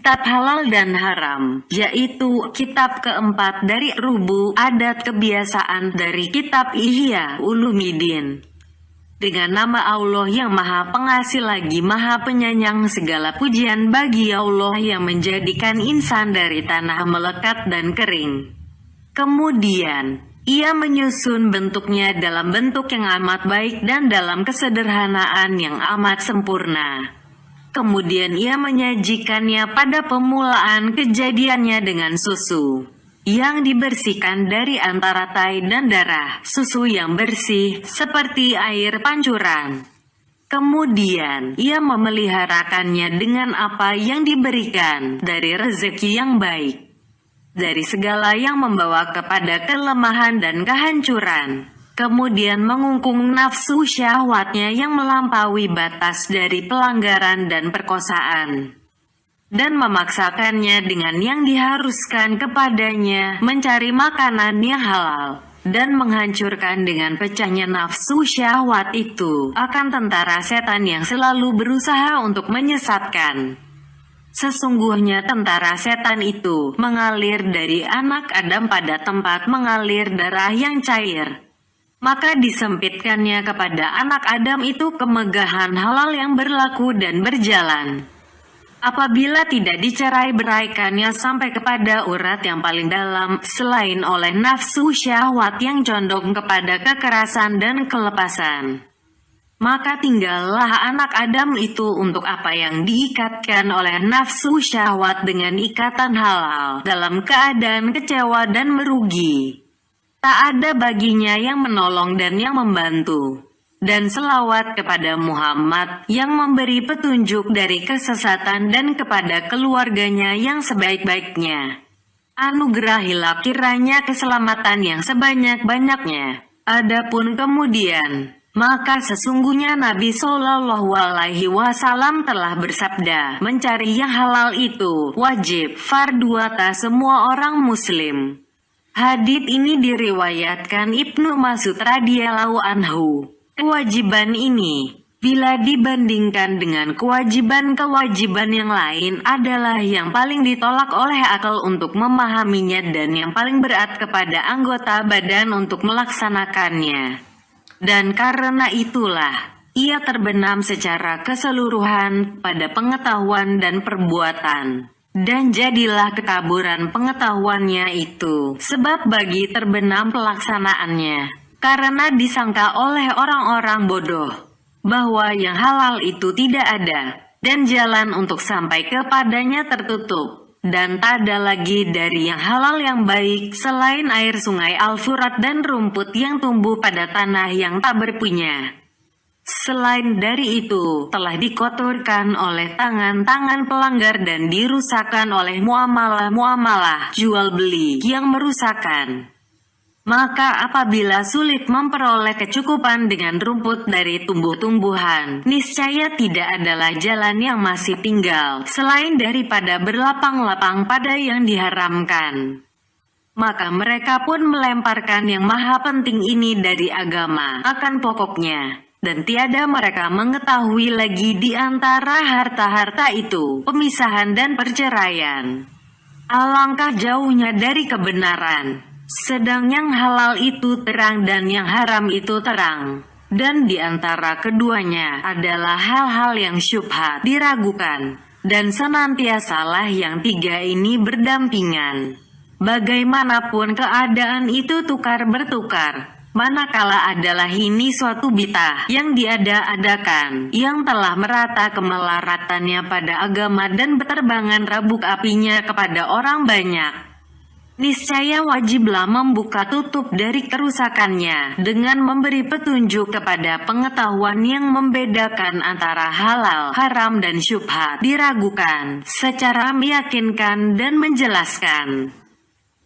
kitab halal dan haram, yaitu kitab keempat dari rubu adat kebiasaan dari kitab Ihya Ulumuddin. Dengan nama Allah yang Maha Pengasih lagi Maha Penyayang, segala pujian bagi Allah yang menjadikan insan dari tanah melekat dan kering. Kemudian, Ia menyusun bentuknya dalam bentuk yang amat baik dan dalam kesederhanaan yang amat sempurna. Kemudian Ia menyajikannya pada pemulaan kejadiannya dengan susu yang dibersihkan dari antara tai dan darah, susu yang bersih seperti air pancuran. Kemudian Ia memeliharakannya dengan apa yang diberikan dari rezeki yang baik, dari segala yang membawa kepada kelemahan dan kehancuran. Kemudian mengungkung nafsu syahwatnya yang melampaui batas dari pelanggaran dan perkosaan, dan memaksakannya dengan yang diharuskan kepadanya mencari makanan yang halal, dan menghancurkan dengan pecahnya nafsu syahwat itu akan tentara setan yang selalu berusaha untuk menyesatkan. Sesungguhnya tentara setan itu mengalir dari anak Adam pada tempat mengalir darah yang cair. Maka disempitkannya kepada anak Adam itu kemegahan halal yang berlaku dan berjalan. Apabila tidak dicerai-beraikannya sampai kepada urat yang paling dalam, selain oleh nafsu syahwat yang condong kepada kekerasan dan kelepasan, maka tinggallah anak Adam itu untuk apa yang diikatkan oleh nafsu syahwat dengan ikatan halal, dalam keadaan kecewa dan merugi. Tak ada baginya yang menolong dan yang membantu. Dan selawat kepada Muhammad yang memberi petunjuk dari kesesatan dan kepada keluarganya yang sebaik-baiknya. Anugerahilah kiranya keselamatan yang sebanyak-banyaknya. Adapun kemudian, maka sesungguhnya Nabi Shallallahu Alaihi Wasallam telah bersabda, mencari yang halal itu wajib fardu atas semua orang muslim. Hadits ini diriwayatkan Ibnu Mas'ud radhiyallahu anhu. Kewajiban ini, bila dibandingkan dengan kewajiban-kewajiban yang lain, adalah yang paling ditolak oleh akal untuk memahaminya dan yang paling berat kepada anggota badan untuk melaksanakannya. Dan karena itulah, ia terbenam secara keseluruhan pada pengetahuan dan perbuatan. Dan jadilah ketaburan pengetahuannya itu sebab bagi terbenam pelaksanaannya. Karena disangka oleh orang-orang bodoh bahwa yang halal itu tidak ada, dan jalan untuk sampai kepadanya tertutup, dan tak ada lagi dari yang halal yang baik selain air sungai Al-Furat dan rumput yang tumbuh pada tanah yang tak berpunya. Selain dari itu, telah dikotorkan oleh tangan-tangan pelanggar dan dirusakkan oleh muamalah-muamalah jual beli yang merusakkan. Maka apabila sulit memperoleh kecukupan dengan rumput dari tumbuh-tumbuhan, niscaya tidak adalah jalan yang masih tinggal, selain daripada berlapang-lapang pada yang diharamkan. Maka mereka pun melemparkan yang maha penting ini dari agama akan pokoknya, dan tiada mereka mengetahui lagi di antara harta-harta itu pemisahan dan perceraian. Alangkah jauhnya dari kebenaran. Sedang yang halal itu terang dan yang haram itu terang. Dan di antara keduanya adalah hal-hal yang syubhat, diragukan. Dan senantiasalah yang tiga ini berdampingan. Bagaimanapun keadaan itu tukar bertukar. Manakala adalah ini suatu bid'ah yang diada-adakan, yang telah merata kemelaratannya pada agama dan beterbangan rabuk apinya kepada orang banyak. Niscaya wajiblah membuka tutup dari kerusakannya dengan memberi petunjuk kepada pengetahuan yang membedakan antara halal, haram dan syubhat, diragukan, secara meyakinkan dan menjelaskan,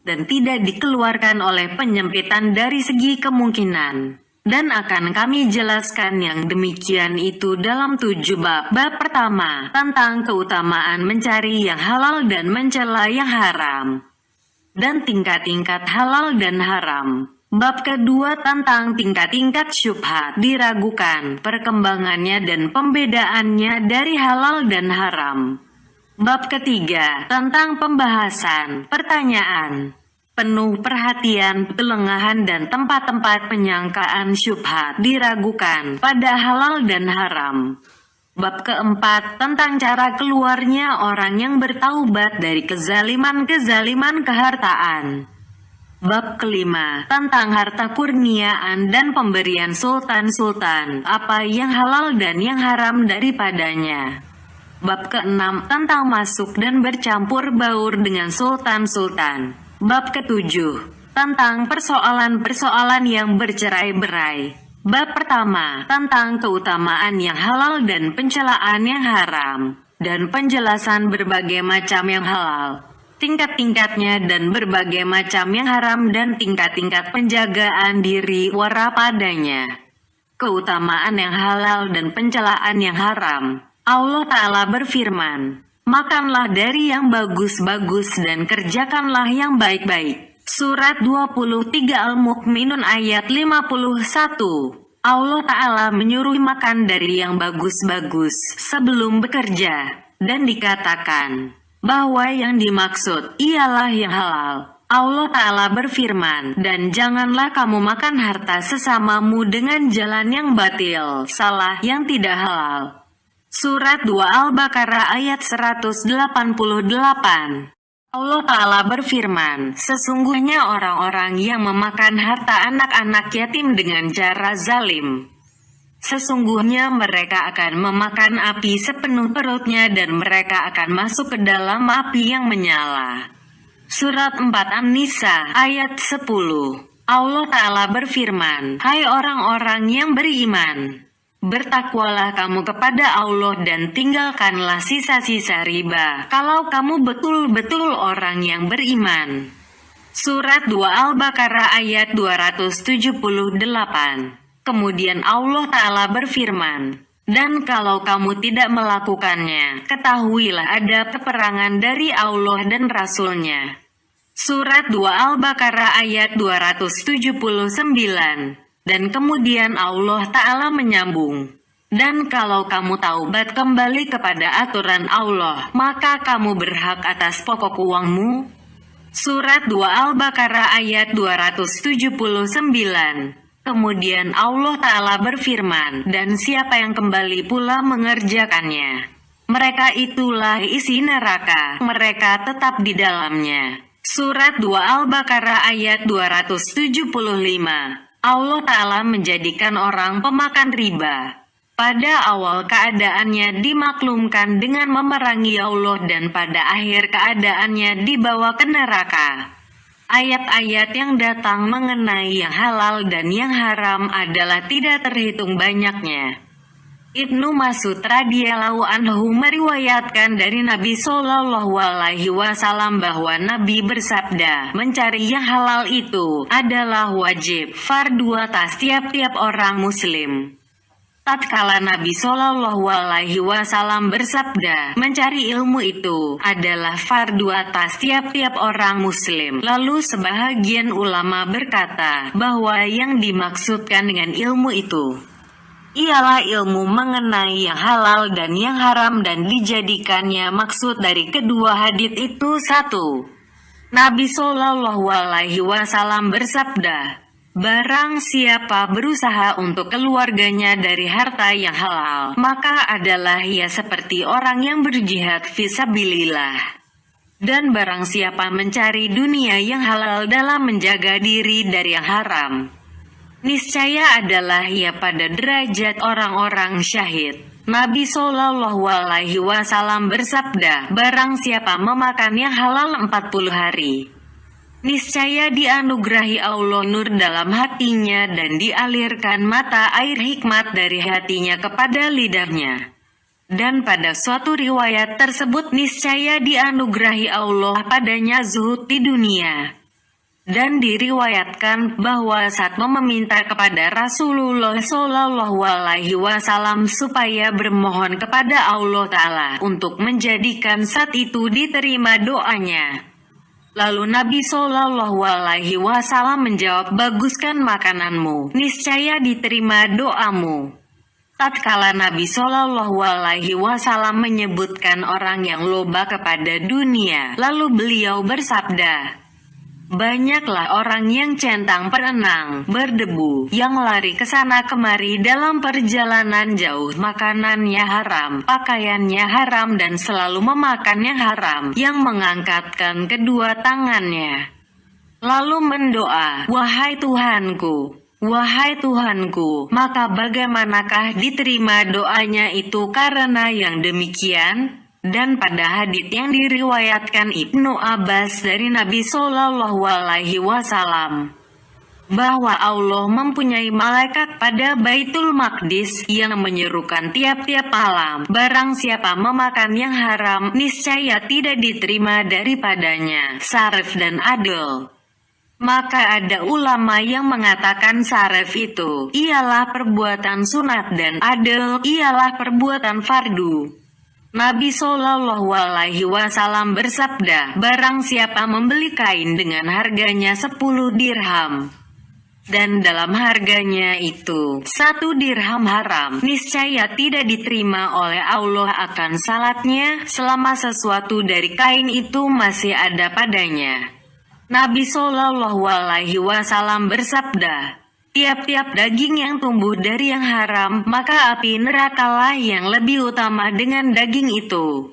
dan tidak dikeluarkan oleh penyempitan dari segi kemungkinan. Dan akan kami jelaskan yang demikian itu dalam 7 bab. Bab pertama, tentang keutamaan mencari yang halal dan mencela yang haram, dan tingkat-tingkat halal dan haram. Bab kedua tentang tingkat-tingkat syubhat, diragukan, perkembangannya dan pembedaannya dari halal dan haram. Bab ketiga, tentang pembahasan pertanyaan penuh perhatian, kelengahan dan tempat-tempat penyangkaan syubhat diragukan pada halal dan haram. Bab keempat, tentang cara keluarnya orang yang bertaubat dari kezaliman-kezaliman kehartaan. Bab kelima, tentang harta kurniaan dan pemberian sultan-sultan, apa yang halal dan yang haram daripadanya. Bab keenam, tentang masuk dan bercampur baur dengan sultan-sultan. Bab ketujuh, tentang persoalan-persoalan yang bercerai-berai. Bab pertama, tentang keutamaan yang halal dan pencelaan yang haram, dan penjelasan berbagai macam yang halal, tingkat-tingkatnya dan berbagai macam yang haram dan tingkat-tingkat penjagaan diri wara padanya. Keutamaan yang halal dan pencelaan yang haram. Allah Ta'ala berfirman, makanlah dari yang bagus-bagus dan kerjakanlah yang baik-baik. Surat 23 Al-Mu'minun ayat 51. Allah Ta'ala menyuruh makan dari yang bagus-bagus sebelum bekerja, dan dikatakan bahwa yang dimaksud ialah yang halal. Allah Ta'ala berfirman, dan janganlah kamu makan harta sesamamu dengan jalan yang batil, salah, yang tidak halal. Surat 2 Al-Baqarah ayat 188. Allah Ta'ala berfirman, sesungguhnya orang-orang yang memakan harta anak-anak yatim dengan cara zalim, sesungguhnya mereka akan memakan api sepenuh perutnya dan mereka akan masuk ke dalam api yang menyala. Surat 4 An-Nisa ayat 10. Allah Ta'ala berfirman, hai orang-orang yang beriman, bertakwalah kamu kepada Allah dan tinggalkanlah sisa-sisa riba, kalau kamu betul-betul orang yang beriman. Surat 2 Al-Baqarah ayat 278. Kemudian Allah Ta'ala berfirman, dan kalau kamu tidak melakukannya, ketahuilah ada peperangan dari Allah dan Rasul-Nya. Surat 2 Al-Baqarah ayat 279. Dan kemudian Allah Ta'ala menyambung, dan kalau kamu taubat kembali kepada aturan Allah, maka kamu berhak atas pokok uangmu. Surat 2 Al-Baqarah ayat 279. Kemudian Allah Ta'ala berfirman, dan siapa yang kembali pula mengerjakannya, mereka itulah isi neraka, mereka tetap di dalamnya. Surat 2 Al-Baqarah ayat 275. Allah Ta'ala menjadikan orang pemakan riba pada awal keadaannya dimaklumkan dengan memerangi Allah dan pada akhir keadaannya dibawa ke neraka. Ayat-ayat yang datang mengenai yang halal dan yang haram adalah tidak terhitung banyaknya. Ibnu Mas'ud radhiyallahu anhu meriwayatkan dari Nabi Shallallahu Alaihi Wasallam bahwa Nabi bersabda, mencari yang halal itu adalah wajib, fardu atas tiap-tiap orang Muslim. Tatkala Nabi Shallallahu Alaihi Wasallam bersabda, mencari ilmu itu adalah fardu atas tiap-tiap orang Muslim. Lalu sebahagian ulama berkata bahwa yang dimaksudkan dengan ilmu itu ialah ilmu mengenai yang halal dan yang haram dan dijadikannya maksud dari kedua hadits itu satu. Nabi Shallallahu Alaihi Wasallam bersabda, barang siapa berusaha untuk keluarganya dari harta yang halal, maka adalah ia seperti orang yang berjihad fisabilillah. Dan barang siapa mencari dunia yang halal dalam menjaga diri dari yang haram, niscaya adalah ia pada derajat orang-orang syahid. Nabi Shallallahu Alaihi Wasallam bersabda, barang siapa memakan yang halal 40 hari, niscaya dianugerahi Allah nur dalam hatinya dan dialirkan mata air hikmat dari hatinya kepada lidahnya. Dan pada suatu riwayat tersebut niscaya dianugerahi Allah padanya zuhud di dunia. Dan diriwayatkan bahwa saat meminta kepada Rasulullah Shallallahu Alaihi Wasallam supaya bermohon kepada Allah Ta'ala untuk menjadikan saat itu diterima doanya. Lalu Nabi Shallallahu Alaihi Wasallam menjawab, baguskan makananmu, niscaya diterima doamu. Tatkala Nabi Shallallahu Alaihi Wasallam menyebutkan orang yang loba kepada dunia, lalu beliau bersabda, banyaklah orang yang centang perenang, berdebu, yang lari ke sana kemari dalam perjalanan jauh, makanannya haram, pakaiannya haram, dan selalu memakan yang haram, yang mengangkatkan kedua tangannya, lalu mendoa, wahai Tuhanku, wahai Tuhanku, maka bagaimanakah diterima doanya itu karena yang demikian? Dan pada hadits yang diriwayatkan Ibnu Abbas dari Nabi Shallallahu Alaihi Wasallam, bahwa Allah mempunyai malaikat pada Baitul Maqdis yang menyerukan tiap-tiap malam, barang siapa memakan yang haram, niscaya tidak diterima daripadanya sarif dan adil. Maka ada ulama yang mengatakan sarif itu ialah perbuatan sunat dan adil ialah perbuatan fardu. Nabi Shallallahu Alaihi Wasallam bersabda, barang siapa membeli kain dengan harganya 10 dirham, dan dalam harganya itu 1 dirham haram, niscaya tidak diterima oleh Allah akan salatnya selama sesuatu dari kain itu masih ada padanya. Nabi Shallallahu Alaihi Wasallam bersabda, tiap-tiap daging yang tumbuh dari yang haram, maka api nerakalah yang lebih utama dengan daging itu.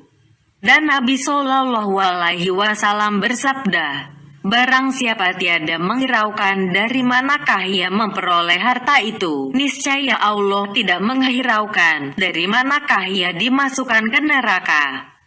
Dan Nabi Shallallahu Alaihi Wasallam bersabda, barang siapa tiada menghiraukan dari manakah ia memperoleh harta itu, niscaya Allah tidak menghiraukan dari manakah ia dimasukkan ke neraka.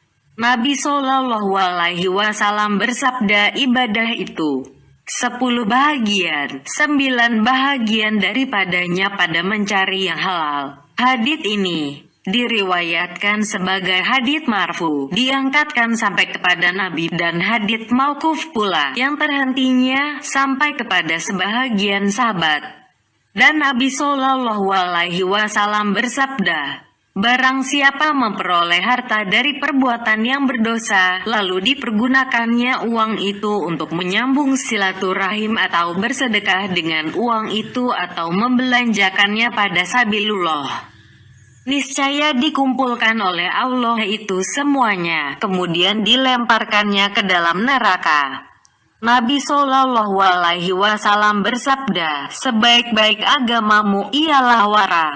Nabi Shallallahu Alaihi Wasallam bersabda, ibadah itu 10 bahagian, 9 bahagian daripadanya pada mencari yang halal. Hadits ini diriwayatkan sebagai hadits marfu, diangkatkan sampai kepada Nabi, dan hadits mauquf pula yang terhentinya sampai kepada sebahagian sahabat. Dan Nabi Shallallahu Alaihi Wasallam bersabda, barang siapa memperoleh harta dari perbuatan yang berdosa, lalu dipergunakannya uang itu untuk menyambung silaturahim atau bersedekah dengan uang itu atau membelanjakannya pada sabilullah, niscaya dikumpulkan oleh Allah itu semuanya, kemudian dilemparkannya ke dalam neraka. Nabi Shallallahu Alaihi Wasallam bersabda, sebaik-baik agamamu ialah wara.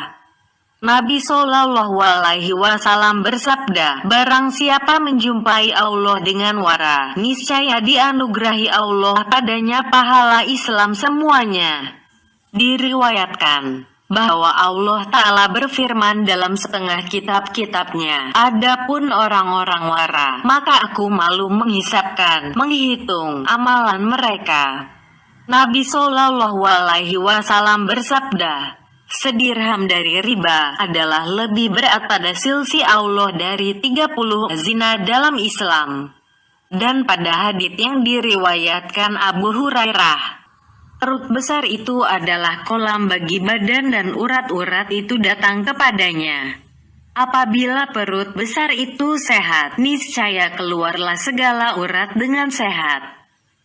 Nabi Shallallahu Alaihi Wasallam bersabda, barang siapa menjumpai Allah dengan wara, niscaya dianugerahi Allah padanya pahala Islam semuanya. Diriwayatkan bahwa Allah Ta'ala berfirman dalam setengah kitab-kitabnya, adapun orang-orang wara, maka aku malu menghitung amalan mereka. Nabi Shallallahu Alaihi Wasallam bersabda, sedirham dari riba adalah lebih berat pada sisi Allah dari 30 zina dalam Islam. Dan pada hadits yang diriwayatkan Abu Hurairah, perut besar itu adalah kolam bagi badan dan urat-urat itu datang kepadanya. Apabila perut besar itu sehat, niscaya keluarlah segala urat dengan sehat.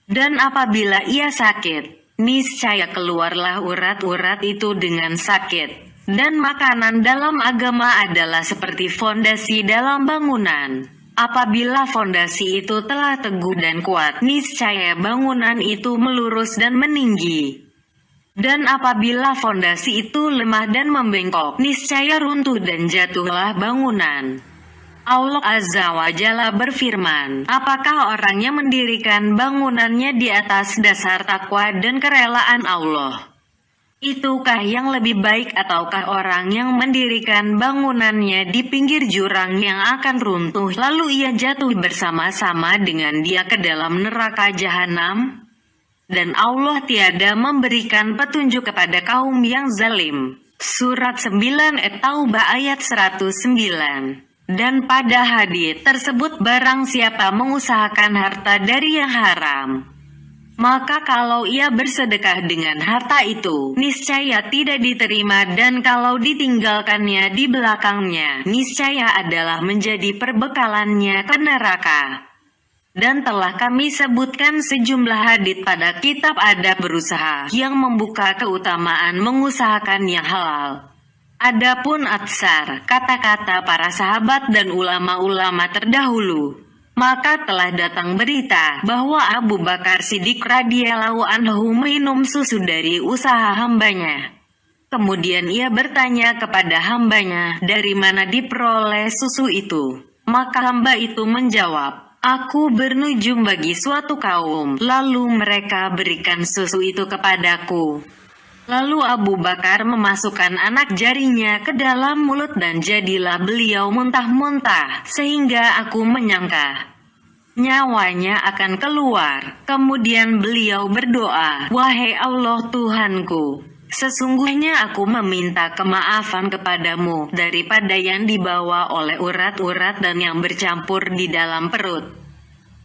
Dan apabila ia sakit, niscaya keluarlah urat-urat itu dengan sakit. Dan makanan dalam agama adalah seperti fondasi dalam bangunan. Apabila fondasi itu telah teguh dan kuat, niscaya bangunan itu melurus dan meninggi. Dan apabila fondasi itu lemah dan membengkok, niscaya runtuh dan jatuhlah bangunan. Allah Azza wa Jalla berfirman, apakah orang yang mendirikan bangunannya di atas dasar takwa dan kerelaan Allah? Itukah yang lebih baik ataukah orang yang mendirikan bangunannya di pinggir jurang yang akan runtuh lalu ia jatuh bersama-sama dengan dia ke dalam neraka jahanam? Dan Allah tiada memberikan petunjuk kepada kaum yang zalim. Surat 9 At-Taubah ayat 109. Dan pada hadits tersebut barang siapa mengusahakan harta dari yang haram, maka kalau ia bersedekah dengan harta itu, niscaya tidak diterima, dan kalau ditinggalkannya di belakangnya, niscaya adalah menjadi perbekalannya ke neraka. Dan telah kami sebutkan sejumlah hadits pada kitab adab berusaha yang membuka keutamaan mengusahakan yang halal. Adapun atsar, kata-kata para sahabat dan ulama-ulama terdahulu, maka telah datang berita bahwa Abu Bakar Siddiq radhiyallahu anhu minum susu dari usaha hambanya. Kemudian ia bertanya kepada hambanya, dari mana diperoleh susu itu? Maka hamba itu menjawab, aku bernujum bagi suatu kaum, lalu mereka berikan susu itu kepadaku. Lalu Abu Bakar memasukkan anak jarinya ke dalam mulut dan jadilah beliau muntah-muntah, sehingga aku menyangka nyawanya akan keluar. Kemudian beliau berdoa, wahai Allah Tuhanku, sesungguhnya aku meminta kemaafan kepadamu daripada yang dibawa oleh urat-urat dan yang bercampur di dalam perut.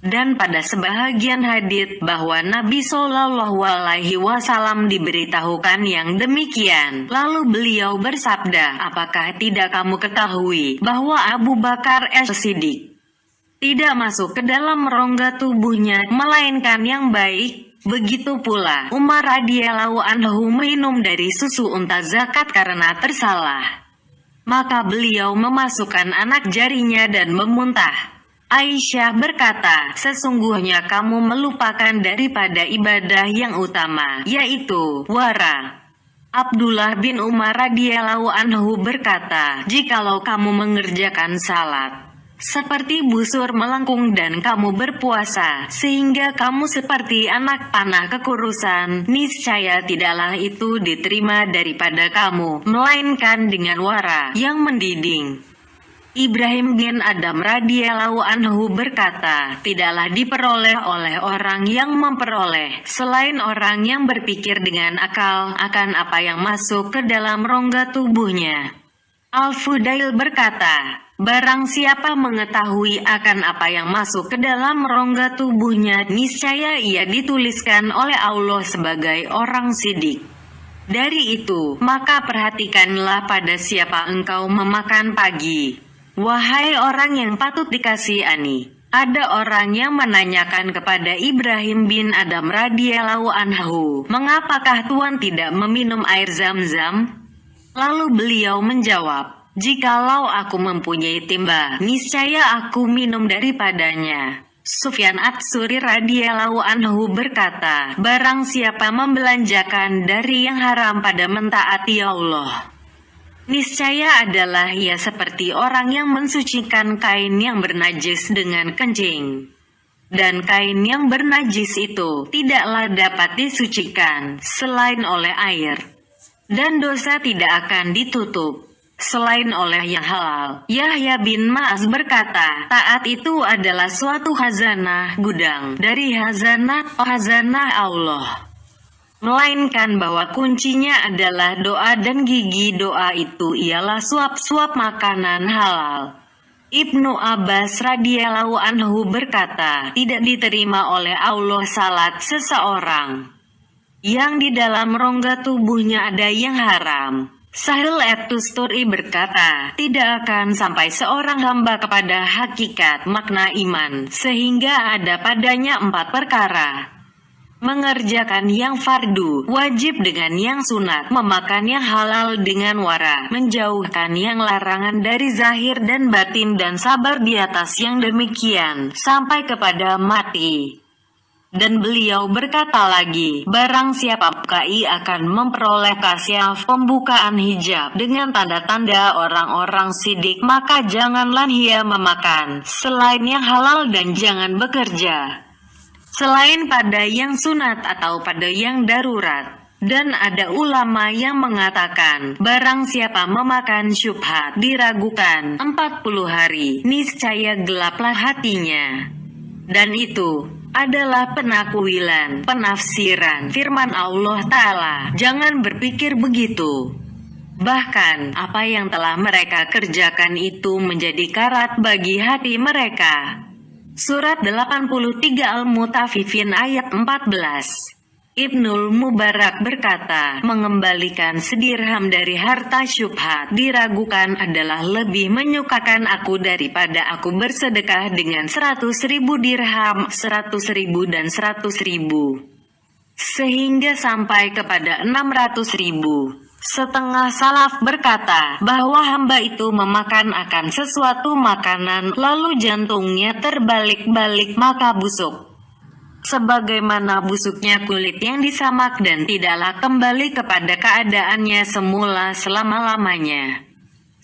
Dan pada sebahagian hadits bahwa Nabi Shallallahu Alaihi Wasallam diberitahukan yang demikian. Lalu beliau bersabda, apakah tidak kamu ketahui bahwa Abu Bakar As-Siddiq tidak masuk ke dalam rongga tubuhnya melainkan yang baik? Begitu pula Umar radhiyallahu anhu minum dari susu unta zakat karena tersalah, maka beliau memasukkan anak jarinya dan memuntah. Aisyah berkata, sesungguhnya kamu melupakan daripada ibadah yang utama, yaitu wara. Abdullah bin Umar radhiyallahu anhu berkata, jikalau kamu mengerjakan salat seperti busur melengkung dan kamu berpuasa sehingga kamu seperti anak panah kekurusan, niscaya tidaklah itu diterima daripada kamu, melainkan dengan wara yang mendiding. Ibrahim bin Adam radhiyallahu anhu berkata, tidaklah diperoleh oleh orang yang memperoleh selain orang yang berpikir dengan akal akan apa yang masuk ke dalam rongga tubuhnya. Al-Fudail berkata, barang siapa mengetahui akan apa yang masuk ke dalam rongga tubuhnya, niscaya ia dituliskan oleh Allah sebagai orang sidik. Dari itu, maka perhatikanlah pada siapa engkau memakan pagi. Wahai orang yang patut dikasihani, ada orang yang menanyakan kepada Ibrahim bin Adam radhiyallahu anhu, mengapakah Tuhan tidak meminum air Zam-Zam? Lalu beliau menjawab, jikalau aku mempunyai timba, niscaya aku minum daripadanya. Sufyan Ats-Tsuri radhiyallahu anhu berkata, barang siapa membelanjakan dari yang haram pada mentaati Allah, niscaya adalah ia seperti orang yang mensucikan kain yang bernajis dengan kencing. Dan kain yang bernajis itu tidaklah dapat disucikan selain oleh air. Dan dosa tidak akan ditutup selain oleh yang halal. Yahya bin Ma'az berkata, taat itu adalah suatu khazanah gudang dari khazanah Allah. Melainkan bahwa kuncinya adalah doa dan gigi doa itu ialah suap-suap makanan halal. Ibnu Abbas radhiyallahu anhu berkata, tidak diterima oleh Allah salat seseorang yang di dalam rongga tubuhnya ada yang haram. Sahil At-Tusturi berkata, tidak akan sampai seorang hamba kepada hakikat makna iman sehingga ada padanya 4 perkara: mengerjakan yang fardu, wajib dengan yang sunat, memakan yang halal dengan wara, menjauhkan yang larangan dari zahir dan batin, dan sabar di atas yang demikian, sampai kepada mati. Dan beliau berkata lagi, barang siapa bukai akan memperoleh kasyaf pembukaan hijab dengan tanda-tanda orang-orang sidik, maka janganlah ia memakan selain yang halal dan jangan bekerja selain pada yang sunat atau pada yang darurat. Dan ada ulama yang mengatakan, barang siapa memakan syubhat diragukan 40 hari, niscaya gelaplah hatinya. Dan itu adalah penakwilan, penafsiran firman Allah Ta'ala, jangan berpikir begitu. Bahkan, apa yang telah mereka kerjakan itu menjadi karat bagi hati mereka. Surat 83 Al-Mutaffifin ayat 14. Ibnul Mubarak berkata, mengembalikan sedirham dari harta syubhat diragukan adalah lebih menyukakan aku daripada aku bersedekah dengan 100.000 dirham, 100.000 dan 100.000, sehingga sampai kepada 600.000. Setengah salaf berkata bahwa hamba itu memakan akan sesuatu makanan lalu jantungnya terbalik-balik maka busuk. Sebagaimana busuknya kulit yang disamak dan tidaklah kembali kepada keadaannya semula selama-lamanya.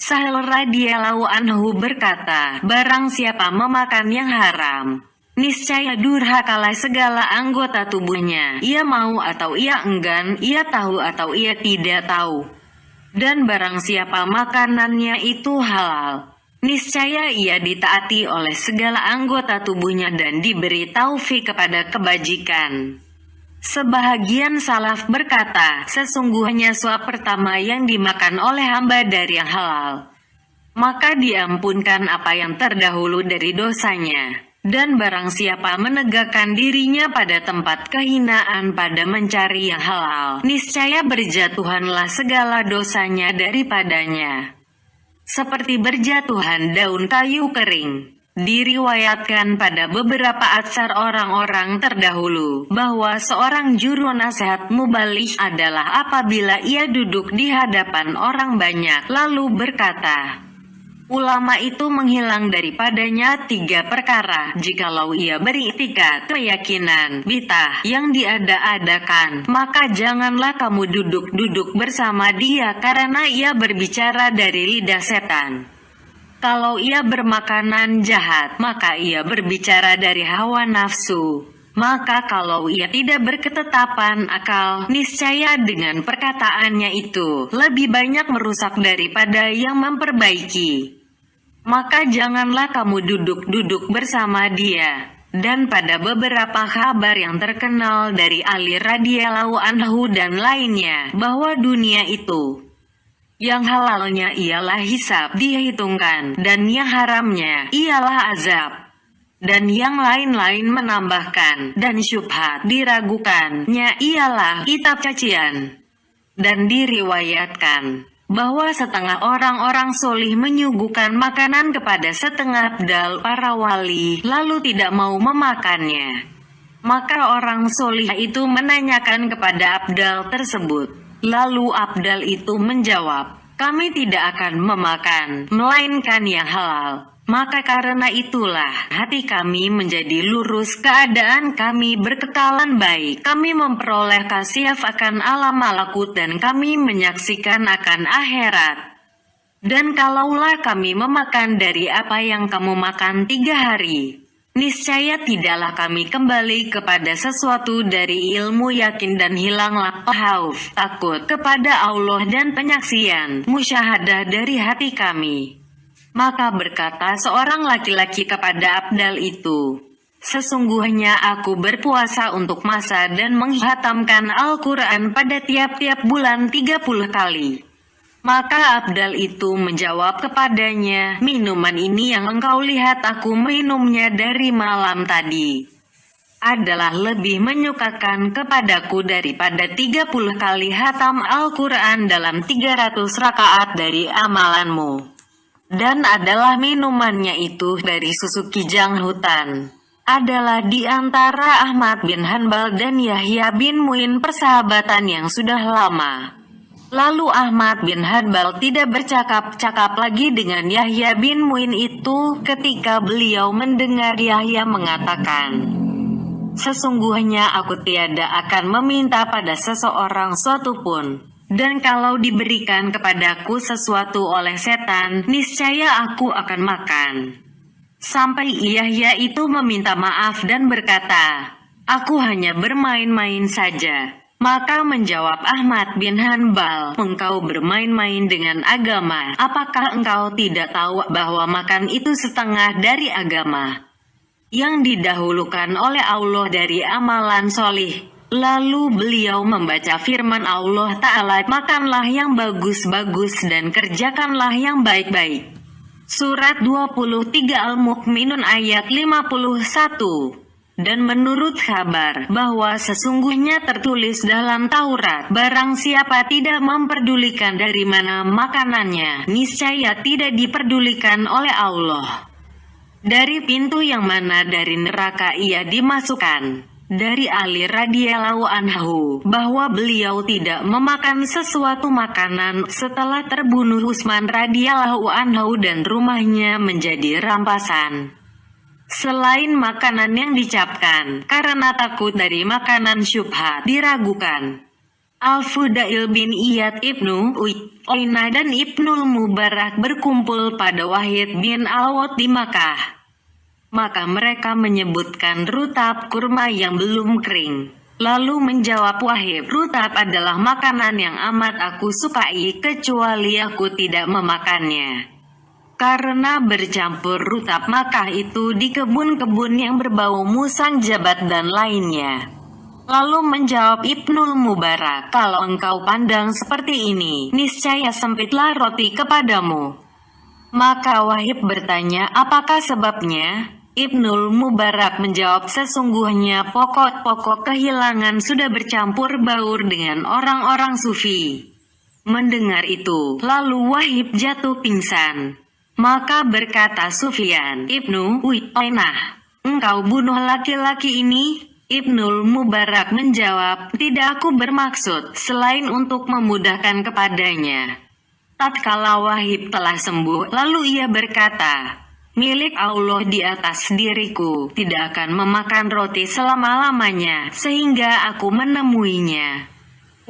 Sahal radhiyallahu anhu berkata, barang siapa memakan yang haram, niscaya durhakalah segala anggota tubuhnya. Ia mau atau ia enggan, ia tahu atau ia tidak tahu. Dan barang siapa makanannya itu halal, niscaya ia ditaati oleh segala anggota tubuhnya dan diberi taufik kepada kebajikan. Sebahagian salaf berkata, sesungguhnya suap pertama yang dimakan oleh hamba dari yang halal, maka diampunkan apa yang terdahulu dari dosanya. Dan barang siapa menegakkan dirinya pada tempat kehinaan pada mencari yang halal, niscaya berjatuhanlah segala dosanya daripadanya. Seperti berjatuhan daun kayu kering. Diriwayatkan pada beberapa atsar orang-orang terdahulu, bahwa seorang juru nasihat mubaligh adalah apabila ia duduk di hadapan orang banyak, lalu berkata, ulama itu menghilang daripadanya 3 perkara. Jikalau ia beriktikad keyakinan bid'ah yang diada-adakan, maka janganlah kamu duduk-duduk bersama dia karena ia berbicara dari lidah setan. Kalau ia bermakanan jahat, maka ia berbicara dari hawa nafsu. Maka kalau ia tidak berketetapan akal, niscaya dengan perkataannya itu lebih banyak merusak daripada yang memperbaiki. Maka janganlah kamu duduk-duduk bersama dia. Dan pada beberapa kabar yang terkenal dari Ali radhiyallahu anhu dan lainnya, bahwa dunia itu, yang halalnya ialah hisab dihitungkan, dan yang haramnya ialah azab. Dan yang lain-lain menambahkan, dan syubhat diragukannya ialah kitab cacian. Dan diriwayatkan bahwa setengah orang-orang solih menyuguhkan makanan kepada setengah abdal para wali, lalu tidak mau memakannya. Maka orang solih itu menanyakan kepada abdal tersebut. Lalu abdal itu menjawab, kami tidak akan memakan, melainkan yang halal. Maka karena itulah hati kami menjadi lurus, keadaan kami berkekalan baik, kami memperoleh kasiaf akan alam malakut dan kami menyaksikan akan akhirat. Dan kalaulah kami memakan dari apa yang kamu makan 3 hari, niscaya tidaklah kami kembali kepada sesuatu dari ilmu yakin dan hilanglah khauf, takut kepada Allah dan penyaksian, musyahadah dari hati kami. Maka berkata seorang laki-laki kepada abdal itu, sesungguhnya aku berpuasa untuk masa dan menghatamkan Al-Quran pada tiap-tiap bulan 30 kali. Maka abdal itu menjawab kepadanya, minuman ini yang engkau lihat aku minumnya dari malam tadi adalah lebih menyukakan kepadaku daripada 30 kali hatam Al-Quran dalam 300 rakaat dari amalanmu. Dan adalah minumannya itu dari susu kijang hutan. Adalah di antara Ahmad bin Hanbal dan Yahya bin Mu'in persahabatan yang sudah lama. Lalu Ahmad bin Hanbal tidak bercakap-cakap lagi dengan Yahya bin Mu'in itu ketika beliau mendengar Yahya mengatakan, sesungguhnya aku tiada akan meminta pada seseorang suatu pun. Dan kalau diberikan kepadaku sesuatu oleh setan, niscaya aku akan makan. Sampai Yahya itu meminta maaf dan berkata, aku hanya bermain-main saja. Maka menjawab Ahmad bin Hanbal, engkau bermain-main dengan agama. Apakah engkau tidak tahu bahwa makan itu setengah dari agama yang didahulukan oleh Allah dari amalan solih? Lalu beliau membaca firman Allah Ta'ala, makanlah yang bagus-bagus dan kerjakanlah yang baik-baik. Surat 23 Al-Mu'minun ayat 51. Dan menurut kabar bahwa sesungguhnya tertulis dalam Taurat, barang siapa tidak memperdulikan dari mana makanannya, niscaya tidak diperdulikan oleh Allah. Dari pintu yang mana dari neraka ia dimasukkan. dari Ali radhiyallahu anhu bahwa beliau tidak memakan sesuatu makanan setelah terbunuh Utsman radhiyallahu anhu dan rumahnya menjadi rampasan, selain makanan yang dicapkan karena takut dari makanan syubhat diragukan. Al-Fudail bin Iyad Ibnu Uyainah dan Ibnul Mubarak berkumpul pada Wahid bin Al-Wad di Makkah. Maka mereka menyebutkan rutab kurma yang belum kering. Lalu menjawab Wahib, rutab adalah makanan yang amat aku sukai kecuali aku tidak memakannya, karena bercampur rutab Makkah itu di kebun-kebun yang berbau musang jabat dan lainnya. Lalu menjawab Ibnul Mubarak, kalau engkau pandang seperti ini, niscaya sempitlah roti kepadamu. Maka Wahib bertanya, apakah sebabnya? Ibnul Mubarak menjawab, sesungguhnya pokok-pokok kehilangan sudah bercampur baur dengan orang-orang sufi. Mendengar itu, lalu Wahib jatuh pingsan. Maka berkata Sufyan Ibnu Uyainah, engkau bunuh laki-laki ini? Ibnul Mubarak menjawab, tidak, aku bermaksud selain untuk memudahkan kepadanya. Tatkala Wahib telah sembuh, lalu ia berkata, milik Allah di atas diriku tidak akan memakan roti selama-lamanya sehingga aku menemuinya.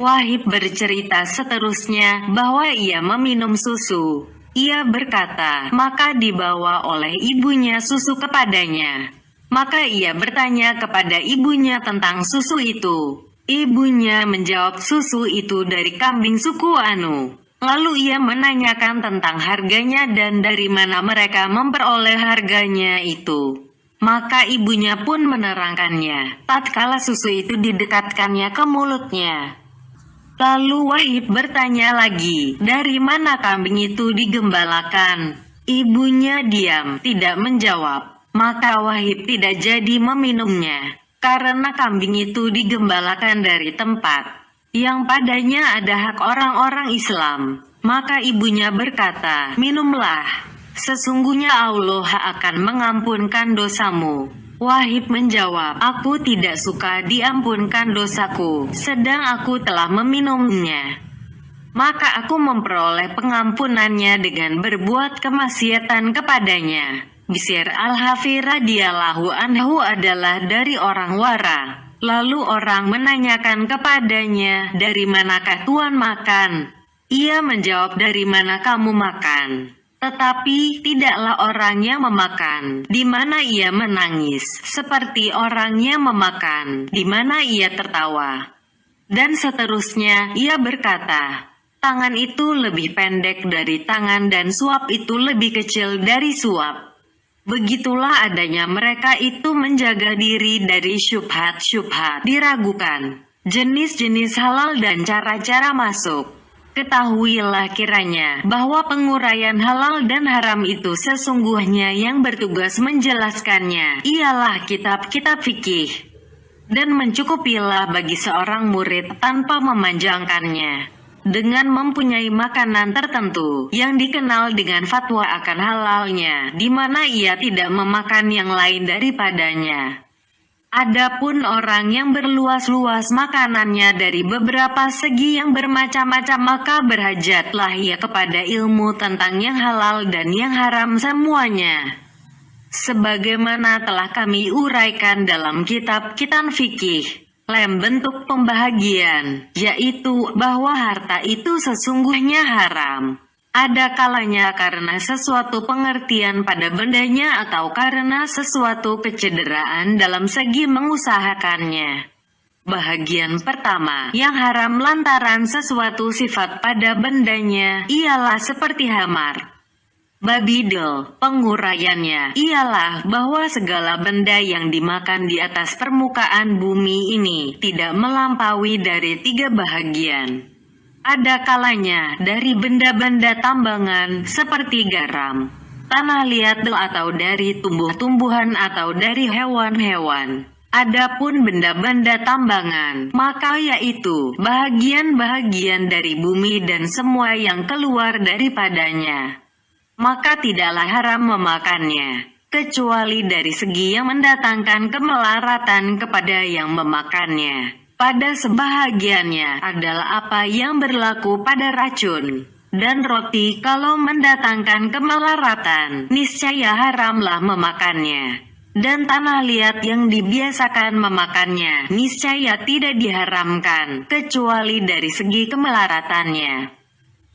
Wahib bercerita seterusnya bahwa ia meminum susu. Ia berkata, maka dibawa oleh ibunya susu kepadanya. Maka ia bertanya kepada ibunya tentang susu itu. Ibunya menjawab, susu itu dari kambing suku Anu. Lalu ia menanyakan tentang harganya dan dari mana mereka memperoleh harganya itu. Maka ibunya pun menerangkannya, tatkala susu itu didekatkannya ke mulutnya. Lalu Wahib bertanya lagi, dari mana kambing itu digembalakan? Ibunya diam, tidak menjawab. Maka Wahib tidak jadi meminumnya, karena kambing itu digembalakan dari tempat yang padanya ada hak orang-orang Islam. Maka ibunya berkata, minumlah, sesungguhnya Allah akan mengampunkan dosamu. Wahib menjawab, aku tidak suka diampunkan dosaku, sedang aku telah meminumnya. Maka aku memperoleh pengampunannya dengan berbuat kemaksiatan kepadanya. Bishr al-Hafi radhiyallahu anhu adalah dari orang wara. Lalu orang menanyakan kepadanya, dari manakah Tuan makan? Ia menjawab, dari mana kamu makan? Tetapi tidaklah orangnya memakan, di mana ia menangis, seperti orangnya memakan, di mana ia tertawa. Dan seterusnya, ia berkata, tangan itu lebih pendek dari tangan dan suap itu lebih kecil dari suap. Begitulah adanya mereka itu menjaga diri dari syubhat-syubhat diragukan, jenis-jenis halal dan cara-cara masuk. Ketahuilah kiranya bahwa penguraian halal dan haram itu sesungguhnya yang bertugas menjelaskannya ialah kitab-kitab fikih, dan mencukupilah bagi seorang murid tanpa memanjangkannya dengan mempunyai makanan tertentu yang dikenal dengan fatwa akan halalnya, di mana ia tidak memakan yang lain daripadanya. Adapun orang yang berluas-luas makanannya dari beberapa segi yang bermacam-macam, maka berhajatlah ia kepada ilmu tentang yang halal dan yang haram semuanya. Sebagaimana telah kami uraikan dalam kitab-kitab fikih, lem bentuk pembahagian, yaitu bahwa harta itu sesungguhnya haram. Ada kalanya karena sesuatu pengertian pada bendanya atau karena sesuatu kecederaan dalam segi mengusahakannya. Bahagian pertama, yang haram lantaran sesuatu sifat pada bendanya, ialah seperti hamar. Babidel, penguraiannya ialah bahwa segala benda yang dimakan di atas permukaan bumi ini tidak melampaui dari 3 bahagian. Ada kalanya dari benda-benda tambangan seperti garam, tanah liat atau dari tumbuh-tumbuhan atau dari hewan-hewan. Adapun benda-benda tambangan, maka yaitu bahagian-bahagian dari bumi dan semua yang keluar daripadanya. Maka tidaklah haram memakannya. kecuali dari segi yang mendatangkan kemelaratan kepada yang memakannya. Pada sebahagiannya adalah apa yang berlaku pada racun dan roti. Kalau mendatangkan kemelaratan, niscaya haramlah memakannya. Dan tanah liat yang dibiasakan memakannya, niscaya tidak diharamkan, kecuali dari segi kemelaratannya.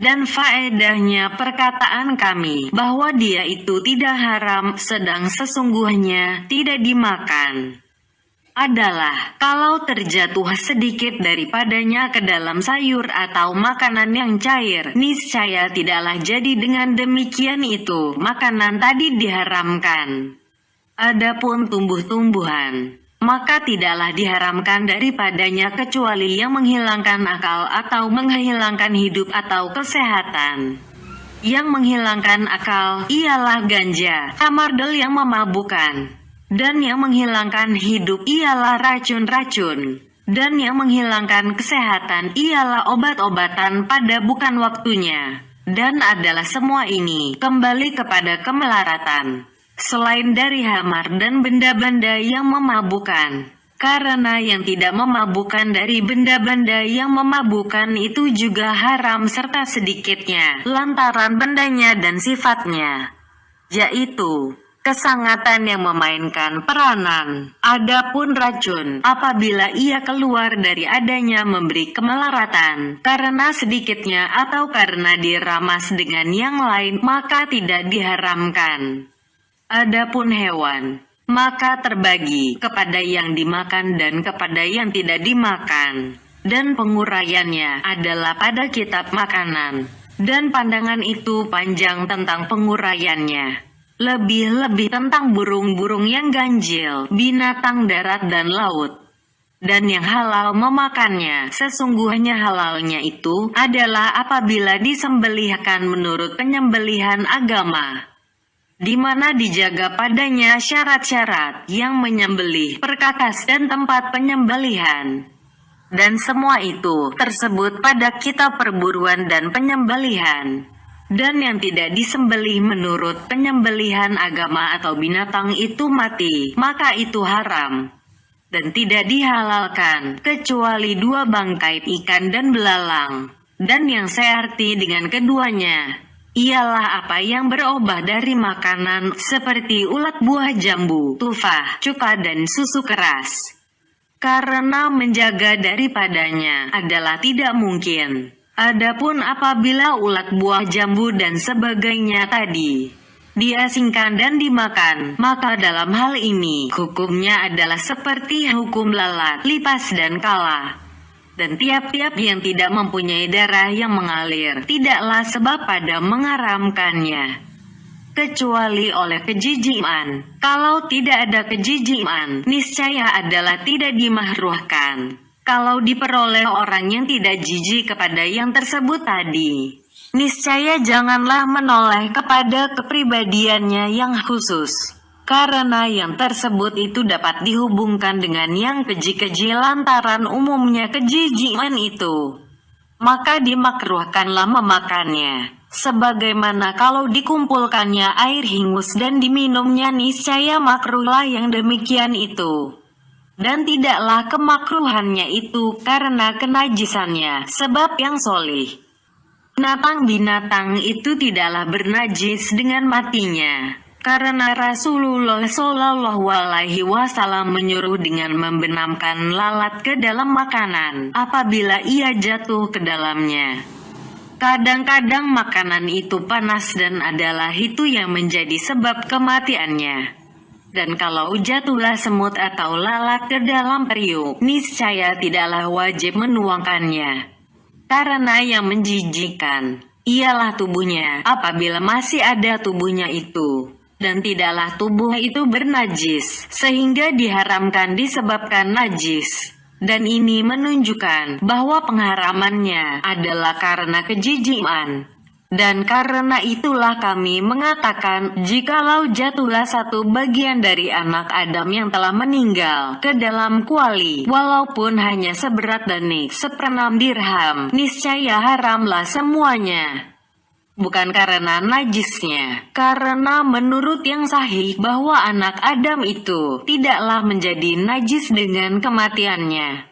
Dan faedahnya perkataan kami, bahwa dia itu tidak haram, sedang sesungguhnya tidak dimakan, adalah kalau terjatuh sedikit daripadanya ke dalam sayur atau makanan yang cair, niscaya tidaklah jadi dengan demikian itu makanan tadi diharamkan. Adapun tumbuh-tumbuhan, maka tidaklah diharamkan daripadanya kecuali yang menghilangkan akal atau menghilangkan hidup atau kesehatan. Yang menghilangkan akal ialah ganja, amardel yang memabukkan. Dan yang menghilangkan hidup ialah racun-racun. Dan yang menghilangkan kesehatan ialah obat-obatan pada bukan waktunya. Dan adalah semua ini kembali kepada kemelaratan, selain dari hamar dan benda-benda yang memabukkan. Karena yang tidak memabukkan dari benda-benda yang memabukkan itu juga haram serta sedikitnya, lantaran bendanya dan sifatnya, yaitu kesangatan yang memainkan peranan. Adapun racun, apabila ia keluar dari adanya memberi kemelaratan, karena sedikitnya atau karena diramas dengan yang lain, maka tidak diharamkan. Adapun hewan, maka terbagi kepada yang dimakan dan kepada yang tidak dimakan. Dan penguraiannya adalah pada kitab makanan. Dan pandangan itu panjang tentang penguraiannya. Lebih-lebih tentang burung-burung yang ganjil, binatang darat dan laut. Dan yang halal memakannya, sesungguhnya halalnya itu adalah apabila disembelihkan menurut penyembelihan agama, di mana dijaga padanya syarat-syarat yang menyembelih, perkakas dan tempat penyembelihan. Dan semua itu tersebut pada kitab perburuan dan penyembelihan. Dan yang tidak disembelih menurut penyembelihan agama atau binatang itu mati, maka itu haram. Dan tidak dihalalkan, kecuali 2 bangkai ikan dan belalang. Dan yang searti dengan keduanya, ialah apa yang berubah dari makanan, seperti ulat buah jambu, tufah, cuka dan susu keras. Karena menjaga daripadanya adalah tidak mungkin. Adapun apabila ulat buah jambu dan sebagainya tadi diasingkan dan dimakan, maka dalam hal ini hukumnya adalah seperti hukum lalat, lipas dan kala. Dan tiap-tiap yang tidak mempunyai darah yang mengalir, tidaklah sebab pada mengharamkannya, kecuali oleh kejijikan. Kalau tidak ada kejijikan, niscaya adalah tidak dimahruhkan. Kalau diperoleh orang yang tidak jijik kepada yang tersebut tadi, niscaya janganlah menoleh kepada kepribadiannya yang khusus. Karena yang tersebut itu dapat dihubungkan dengan yang keji-keji lantaran umumnya kejijikan itu. Maka dimakruhkanlah memakannya. Sebagaimana kalau dikumpulkannya air hingus dan diminumnya, niscaya makruhlah yang demikian itu. Dan tidaklah kemakruhannya itu karena kenajisannya, sebab yang solih. Binatang-binatang itu tidaklah bernajis dengan matinya. Karena Rasulullah Shallallahu Alaihi Wasallam menyuruh dengan membenamkan lalat ke dalam makanan, apabila ia jatuh ke dalamnya. Kadang-kadang makanan itu panas dan adalah itu yang menjadi sebab kematiannya. Dan kalau jatuhlah semut atau lalat ke dalam periuk, niscaya tidaklah wajib menuangkannya. Karena yang menjijikkan ialah tubuhnya, apabila masih ada tubuhnya itu. Dan tidaklah tubuh itu bernajis, sehingga diharamkan disebabkan najis. Dan ini menunjukkan bahwa pengharamannya adalah karena kejijikan. Dan karena itulah kami mengatakan, jikalau jatuhlah satu bagian dari anak Adam yang telah meninggal ke dalam kuali, walaupun hanya seberat danik 1/6 dirham, niscaya haramlah semuanya. bukan karena najisnya. Karena menurut yang sahih bahwa anak Adam itu tidaklah menjadi najis dengan kematiannya,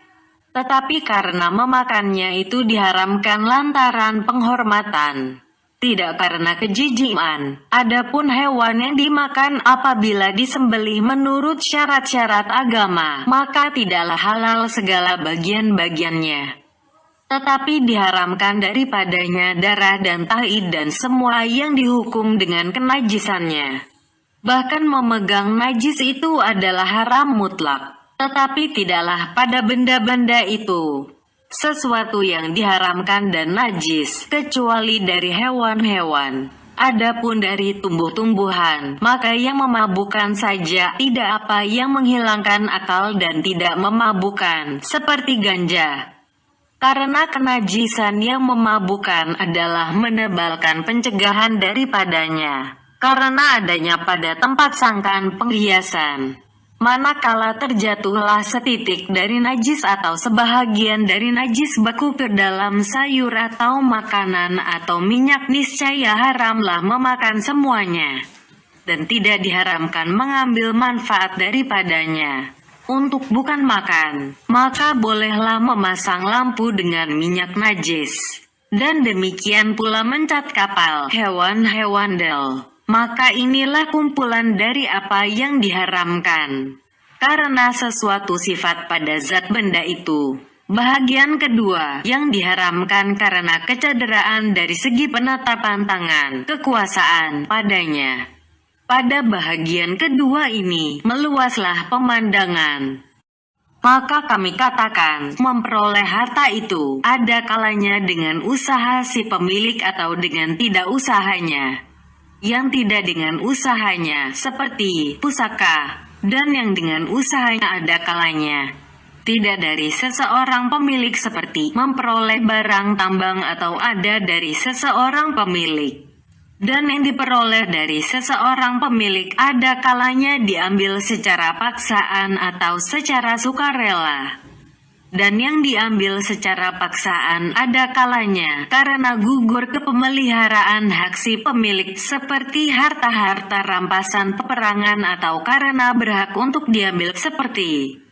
tetapi karena memakannya itu diharamkan lantaran penghormatan, tidak karena kejijikan. Adapun hewan yang dimakan apabila disembelih menurut syarat-syarat agama, maka tidaklah halal segala bagian-bagiannya, tetapi diharamkan daripadanya darah dan taid dan semua yang dihukum dengan kenajisannya. Bahkan memegang najis itu adalah haram mutlak, tetapi tidaklah pada benda-benda itu sesuatu yang diharamkan dan najis, kecuali dari hewan-hewan. Adapun dari tumbuh-tumbuhan, maka yang memabukkan saja, tidak apa yang menghilangkan akal dan tidak memabukkan, seperti ganja. Karena kenajisan yang memabukkan adalah menebalkan pencegahan daripadanya, karena adanya pada tempat sangkaan penghiasan. Manakala terjatuhlah setitik dari najis atau sebahagian dari najis baku ke dalam sayur atau makanan atau minyak, niscaya haramlah memakan semuanya, dan tidak diharamkan mengambil manfaat daripadanya. Untuk bukan makan, maka bolehlah memasang lampu dengan minyak najis, dan demikian pula mencat kapal hewan-hewan del. Maka inilah kumpulan dari apa yang diharamkan, karena sesuatu sifat pada zat benda itu. Bahagian kedua, yang diharamkan karena kecederaan dari segi penetapan tangan, kekuasaan padanya. Pada bahagian kedua ini, meluaslah pemandangan. Maka kami katakan, memperoleh harta itu, ada kalanya dengan usaha si pemilik atau dengan tidak usahanya. Yang tidak dengan usahanya, seperti pusaka, dan yang dengan usahanya ada kalanya tidak dari seseorang pemilik, seperti memperoleh barang tambang atau ada dari seseorang pemilik. Dan yang diperoleh dari seseorang pemilik ada kalanya diambil secara paksaan atau secara sukarela. Dan yang diambil secara paksaan ada kalanya karena gugur kepemeliharaan hak si pemilik, seperti harta-harta rampasan peperangan, atau karena berhak untuk diambil, seperti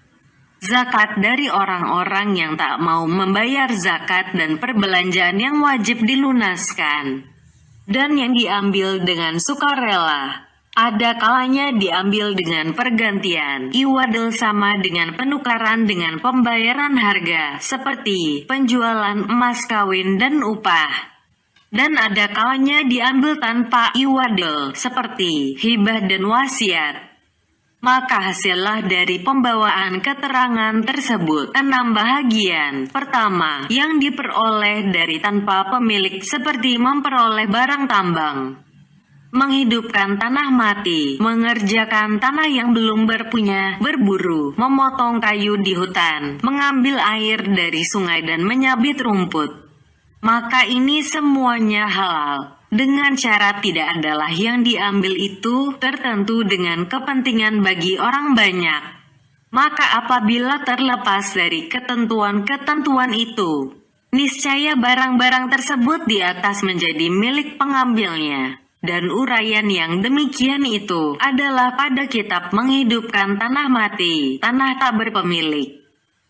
zakat dari orang-orang yang tak mau membayar zakat dan perbelanjaan yang wajib dilunaskan. Dan yang diambil dengan sukarela, ada kalanya diambil dengan pergantian. Iwadil sama dengan penukaran dengan pembayaran harga, seperti penjualan emas kawin dan upah. Dan ada kalanya diambil tanpa iwadil, seperti hibah dan wasiat. Maka hasillah dari pembawaan keterangan tersebut 6 bahagian. Pertama, yang diperoleh dari tanpa pemilik, seperti memperoleh barang tambang, menghidupkan tanah mati, mengerjakan tanah yang belum berpunya, berburu, memotong kayu di hutan, mengambil air dari sungai dan menyabit rumput. Maka ini semuanya halal, dengan syarat tidak adalah yang diambil itu tertentu dengan kepentingan bagi orang banyak. Maka apabila terlepas dari ketentuan-ketentuan itu, niscaya barang-barang tersebut di atas menjadi milik pengambilnya. Dan uraian yang demikian itu adalah pada kitab menghidupkan tanah mati, tanah tak berpemilik.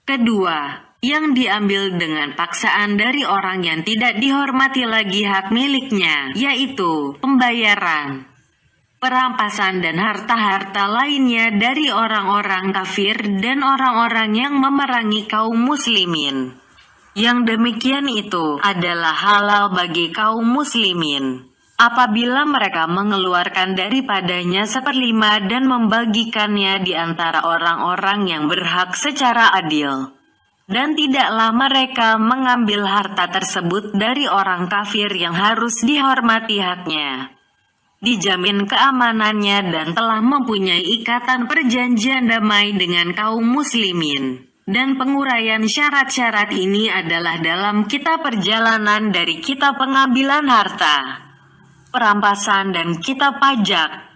Kedua, yang diambil dengan paksaan dari orang yang tidak dihormati lagi hak miliknya, yaitu pembayaran, perampasan dan harta-harta lainnya dari orang-orang kafir dan orang-orang yang memerangi kaum muslimin. Yang demikian itu adalah halal bagi kaum muslimin apabila mereka mengeluarkan daripadanya 1/5 dan membagikannya di antara orang-orang yang berhak secara adil. Dan tidaklah mereka mengambil harta tersebut dari orang kafir yang harus dihormati haknya, dijamin keamanannya, dan telah mempunyai ikatan perjanjian damai dengan kaum muslimin. Dan penguraian syarat-syarat ini adalah dalam kitab perjalanan dari kitab pengambilan harta, perampasan dan kitab pajak.